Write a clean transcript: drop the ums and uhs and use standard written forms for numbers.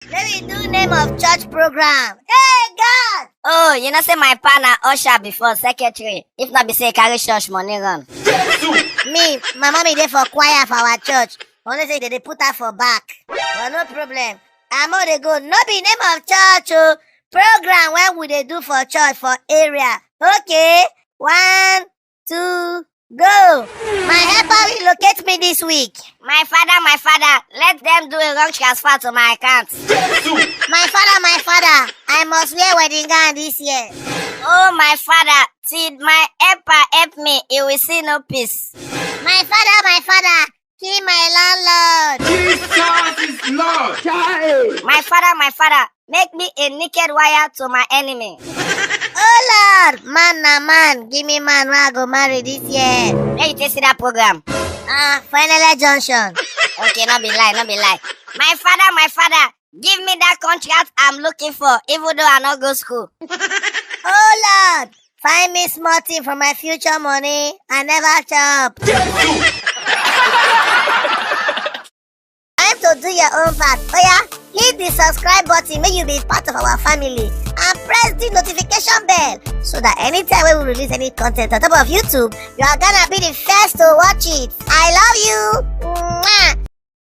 Let me do name of church program. Hey, God! Oh, you know say my partner usher before secretary. If not be say carry church money run. Me, my mommy there for choir for our church. Only say they put her for back. But no problem. I'm all they go. No be name of church, oh. Program when would they do for church for area? Okay. 1, 2, go. My helper relocate me this week. My father, let them do a wrong transfer to my account. My father, I must wear wedding gown this year. Oh, my father, till my helper help me, he will see no peace. My father, he my landlord. Jesus is Lord. My father, make me a naked wire to my enemy. Oh Lord, man na man, give me man where I go marry this year. Where you take see that program? Final junction. Okay, not be lie. My father, give me that contract I'm looking for, even though I not go school. Oh Lord, find me small thing for my future money. I never chop. Time to do your own part. Oh yeah, hit the subscribe button, make you be part of our family, and press the notification bell so that anytime we release any content on top of YouTube, you are gonna be the first to watch it. I love you.